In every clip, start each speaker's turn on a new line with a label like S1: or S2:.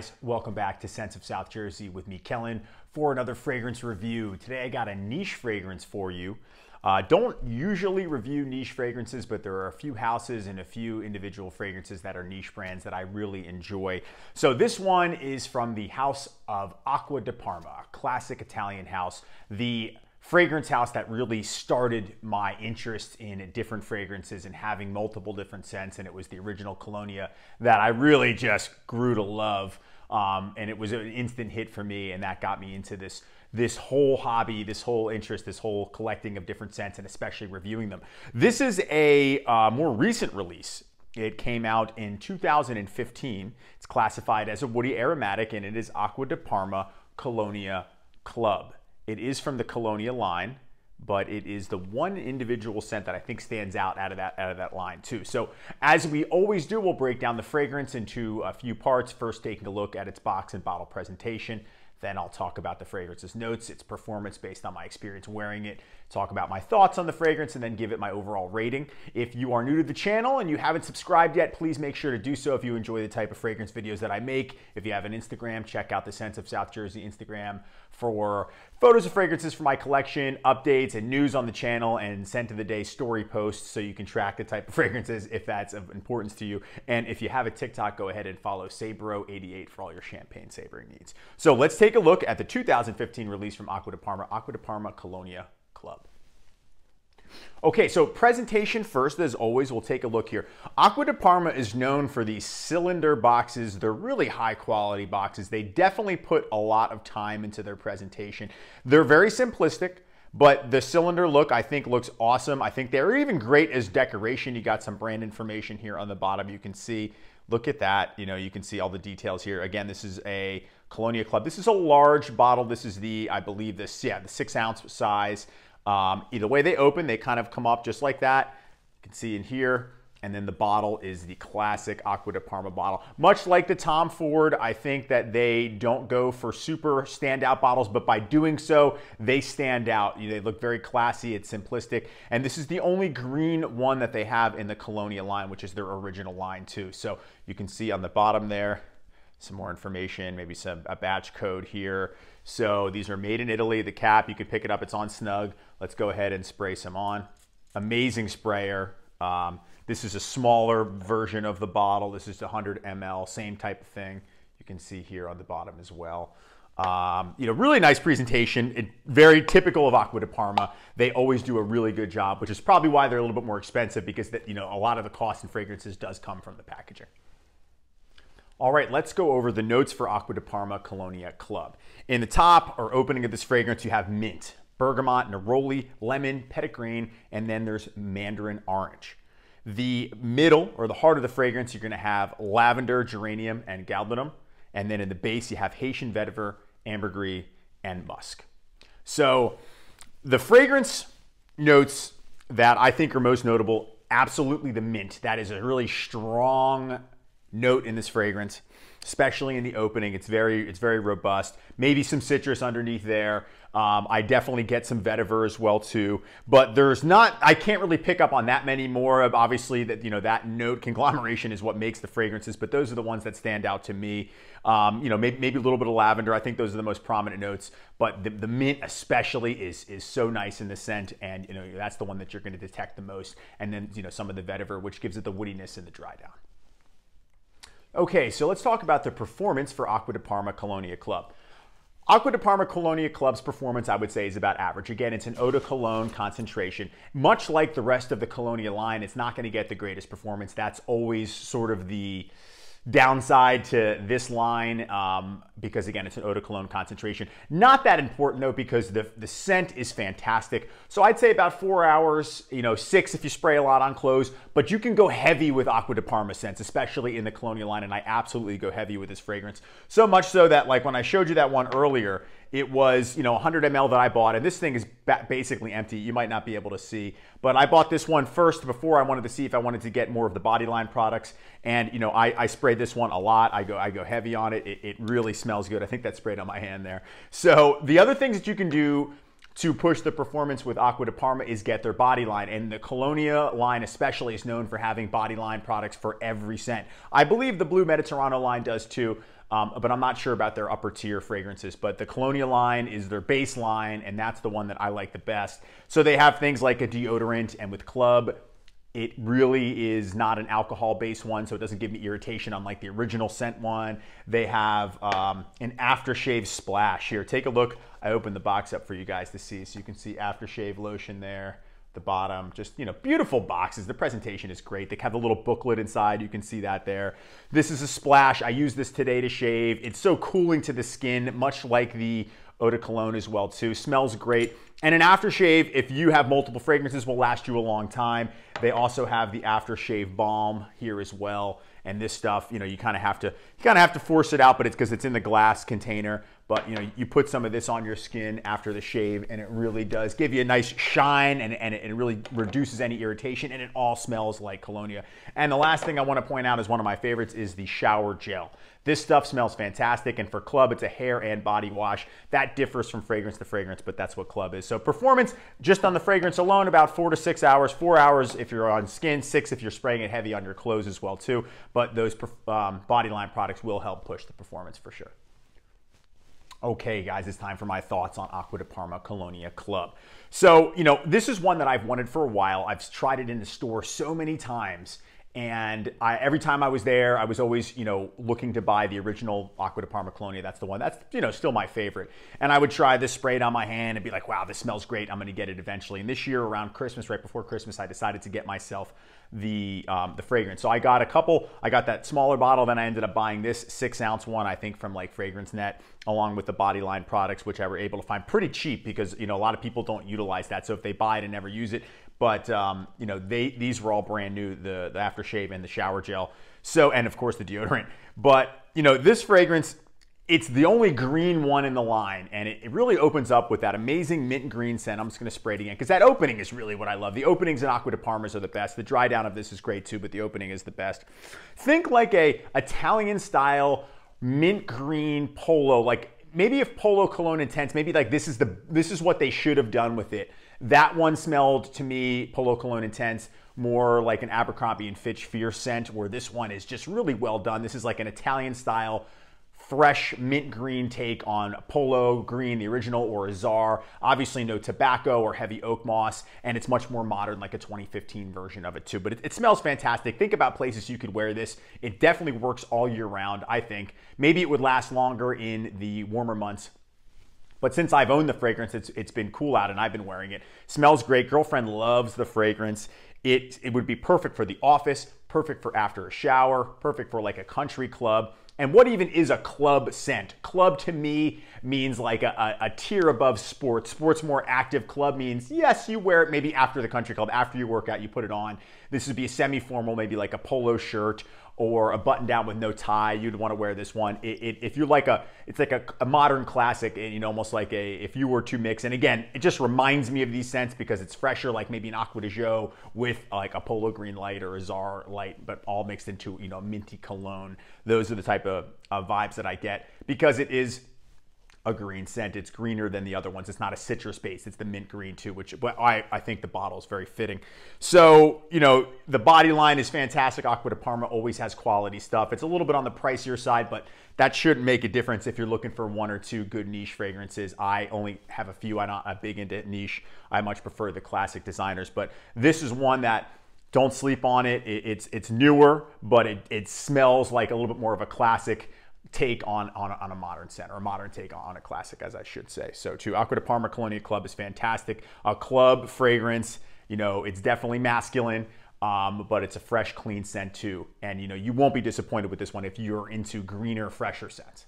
S1: guys, welcome back to Scents of South Jersey with me, Kellen, for another fragrance review. Today I got a niche fragrance for you. Don't usually review niche fragrances, but there are a few houses and a few individual fragrances that are niche brands that I really enjoy. So this one is from the house of Acqua Di Parma, a classic Italian house. The fragrance house that really started my interest in different fragrances and having multiple different scents, and it was the original Colonia that I really just grew to love, and it was an instant hit for me, and that got me into this whole hobby, this whole interest, this whole collecting of different scents, and especially reviewing them. This is a more recent release. It came out in 2015. It's classified as a woody aromatic, and it is Acqua Di Parma Colonia Club. It is from the Colonia line, but it is the one individual scent that I think stands out of that line too. So as we always do, we'll break down the fragrance into a few parts, first taking a look at its box and bottle presentation. Then I'll talk about the fragrance's notes, its performance based on my experience wearing it, talk about my thoughts on the fragrance, and then give it my overall rating. If you are new to the channel and you haven't subscribed yet, please make sure to do so if you enjoy the type of fragrance videos that I make. If you have an Instagram, check out the Scents of South Jersey Instagram for photos of fragrances from my collection, updates, and news on the channel, and scent of the day story posts so you can track the type of fragrances if that's of importance to you. And if you have a TikTok, go ahead and follow Sabro88 for all your champagne savoring needs. So let's take a look at the 2015 release from Acqua Di Parma Colonia Club. Okay, so presentation first, as always, we'll take a look here. Acqua Di Parma is known for these cylinder boxes. They're really high quality boxes. They definitely put a lot of time into their presentation. They're very simplistic, but the cylinder look, I think, looks awesome. I think they're even great as decoration. You got some brand information here on the bottom. You can see, look at that. You know, you can see all the details here. Again, this is a Colonia Club. This is a large bottle. This is the, I believe this, yeah, the 6-ounce size. Either way they open, they kind of come up just like that. You can see in here. And then the bottle is the classic Acqua Di Parma bottle. Much like the Tom Ford, I think that they don't go for super standout bottles, but by doing so, they stand out. They look very classy, it's simplistic. And this is the only green one that they have in the Colonia line, which is their original line too. So you can see on the bottom there, some more information, maybe a batch code here. So these are made in Italy. The cap, you can pick it up, it's on snug. Let's go ahead and spray some on. Amazing sprayer. This is a smaller version of the bottle. This is 100 ml, same type of thing. You can see here on the bottom as well. You know, really nice presentation. Very typical of Acqua Di Parma. They always do a really good job, which is probably why they're a little bit more expensive, because you know, a lot of the cost in fragrances does come from the packaging. All right, let's go over the notes for Acqua Di Parma Colonia Club. In the top or opening of this fragrance, you have mint, bergamot, neroli, lemon, petitgrain, and then there's mandarin orange. The middle or the heart of the fragrance, you're gonna have lavender, geranium, and galbanum. And then in the base, you have Haitian vetiver, ambergris, and musk. So the fragrance notes that I think are most notable, absolutely the mint. That is a really strong note in this fragrance, especially in the opening. It's very robust. Maybe some citrus underneath there. I definitely get some vetiver as well too, but there's not, I can't really pick up on that many more of, obviously, that, you know, that note conglomeration is what makes the fragrances, but those are the ones that stand out to me. You know, maybe a little bit of lavender. I think those are the most prominent notes, but the mint especially is so nice in the scent, and you know, that's the one that you're going to detect the most. And then, you know, some of the vetiver, which gives it the woodiness and the dry down. Okay, so let's talk about the performance for Acqua Di Parma Colonia Club. Acqua Di Parma Colonia Club's performance, I would say, is about average. Again, it's an eau de cologne concentration. Much like the rest of the Colonia line, it's not going to get the greatest performance. That's always sort of the downside to this line, because again, it's an eau de cologne concentration. Not that important though, because the scent is fantastic. So I'd say about 4 hours, you know, 6 if you spray a lot on clothes, but you can go heavy with Acqua Di Parma scents, especially in the Colonia line, and I absolutely go heavy with this fragrance. So much so that, like, when I showed you that one earlier, it was, you know, 100 ml that I bought, and this thing is basically empty. You might not be able to see, but I bought this one first before I wanted to see if I wanted to get more of the body line products. And, you know, I sprayed this one a lot. I go heavy on it. It really smells good. I think that sprayed on my hand there. So the other things that you can do to push the performance with Acqua Di Parma is get their body line. And the Colonia line especially is known for having body line products for every scent. I believe the Blue Mediterrano line does too. but I'm not sure about their upper tier fragrances. But the Colonia line is their base line, and that's the one that I like the best. So they have things like a deodorant, and with Club, it really is not an alcohol-based one, so it doesn't give me irritation unlike the original scent one. They have an aftershave splash. Here, take a look. I opened the box up for you guys to see, so you can see aftershave lotion there. The bottom, just, you know, beautiful boxes. The presentation is great. They have a little booklet inside. You can see that there. This is a splash. I use this today to shave. It's so cooling to the skin, much like the Eau de Cologne as well too. Smells great. And an aftershave, if you have multiple fragrances, will last you a long time. They also have the aftershave balm here as well. And this stuff, you know, you kind of have to force it out, but it's because it's in the glass container. But you know, you put some of this on your skin after the shave, and it really does give you a nice shine, and it really reduces any irritation, and it all smells like Colonia. And the last thing I want to point out is one of my favorites is the shower gel. This stuff smells fantastic, and for Club, it's a hair and body wash. That differs from fragrance to fragrance, but that's what Club is. So performance, just on the fragrance alone, about 4 to 6 hours. 4 hours if you're on skin, 6 if you're spraying it heavy on your clothes as well too. But those body line products will help push the performance for sure. Okay, guys, it's time for my thoughts on Acqua di Parma Colonia Club. So, you know, this is one that I've wanted for a while. I've tried it in the store so many times. And every time I was there, I was always, you know, looking to buy the original Acqua di Parma Colonia. That's the one. That's, you know, still my favorite. And I would try this, spray it on my hand, and be like, wow, this smells great. I'm going to get it eventually. And this year around Christmas, right before Christmas, I decided to get myself the fragrance. So I got a couple. I got that smaller bottle. Then I ended up buying this 6-ounce one, I think, from like Fragrance Net, along with the body line products, which I were able to find pretty cheap because, you know, a lot of people don't utilize that. So if they buy it and never use it, but you know, these were all brand new, the aftershave and the shower gel. So, and of course the deodorant. But you know, this fragrance, it's the only green one in the line, and it really opens up with that amazing mint green scent. I'm just gonna spray it again, because that opening is really what I love. The openings in Acqua di Parmas are the best. The dry down of this is great too, but the opening is the best. Think like a Italian style mint green polo, like maybe if Polo Cologne Intense, maybe like this is what they should have done with it. That one smelled to me, Polo Cologne Intense, more like an Abercrombie & Fitch Fierce scent, where this one is just really well done. This is like an Italian style, fresh mint green take on Polo Green, the original, or a Czar. Obviously no tobacco or heavy oak moss, and it's much more modern, like a 2015 version of it too. But it smells fantastic. Think about places you could wear this. It definitely works all year round, I think. Maybe it would last longer in the warmer months. But since I've owned the fragrance, it's been cool out and I've been wearing it. Smells great. Girlfriend loves the fragrance. It would be perfect for the office, perfect for after a shower, perfect for like a country club. And what even is a club scent? Club to me means like a tier above sports. Sports more active. Club means, yes, you wear it maybe after the country club. After you work out, you put it on. This would be a semi-formal, maybe like a polo shirt or a button down with no tie. You'd want to wear this one. If you like it's like a modern classic, and you know, almost like if you were to mix. And again, it just reminds me of these scents because it's fresher, like maybe an Acqua di Gio with like a Polo Green light or a Czar light, but all mixed into, you know, minty cologne. Those are the type of vibes that I get because it is a green scent. It's greener than the other ones. It's not a citrus base. It's the mint green too, which I think the bottle is very fitting. So, you know, the body line is fantastic. Acqua di Parma always has quality stuff. It's a little bit on the pricier side, but that shouldn't make a difference if you're looking for 1 or 2 good niche fragrances. I only have a few. I'm not big into niche. I much prefer the classic designers, but this is one that, don't sleep on it. It's newer, but it smells like a little bit more of a classic take on a modern scent, or a modern take on a classic, as I should say. So too, Acqua di Parma Colonia Club is fantastic. A club fragrance, you know, it's definitely masculine, but it's a fresh, clean scent too. And you know, you won't be disappointed with this one if you're into greener, fresher scents.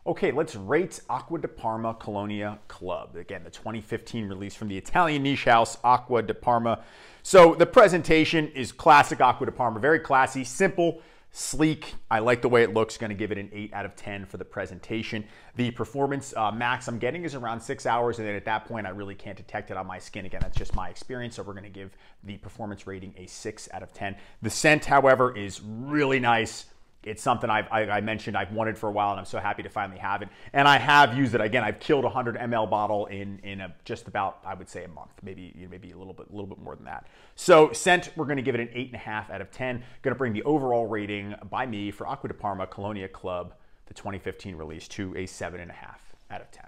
S1: Okay, let's rate Acqua di Parma Colonia Club. Again, the 2015 release from the Italian niche house, Acqua di Parma. So the presentation is classic Acqua di Parma, very classy, simple, sleek. I like the way it looks. Going to give it an 8 out of 10 for the presentation. The performance max I'm getting is around 6 hours, and then at that point I really can't detect it on my skin. Again, that's just my experience, so we're going to give the performance rating a 6 out of 10. The scent, however, is really nice. it's something I mentioned I've wanted for a while, and I'm so happy to finally have it. And I have used it. Again, I've killed a 100 ml bottle in just about, I would say, a month, maybe a little bit more than that. So scent, we're going to give it an 8.5 out of 10. Going to bring the overall rating by me for Acqua Di Parma Colonia Club, the 2015 release, to a 7.5 out of 10.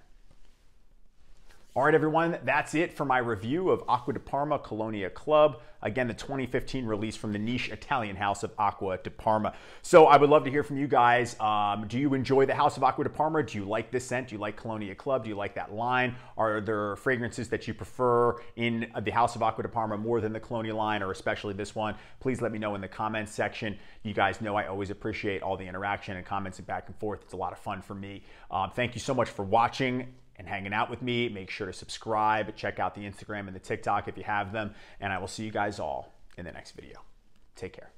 S1: All right, everyone, that's it for my review of Acqua Di Parma Colonia Club. Again, the 2015 release from the niche Italian house of Acqua Di Parma. So I would love to hear from you guys. Do you enjoy the house of Acqua Di Parma? Do you like this scent? Do you like Colonia Club? Do you like that line? Are there fragrances that you prefer in the house of Acqua Di Parma more than the Colonia line, or especially this one? Please let me know in the comments section. You guys know I always appreciate all the interaction and comments and back and forth. It's a lot of fun for me. Thank you so much for watching and hanging out with me. Make sure to subscribe, check out the Instagram and the TikTok if you have them, and I will see you guys all in the next video. Take care.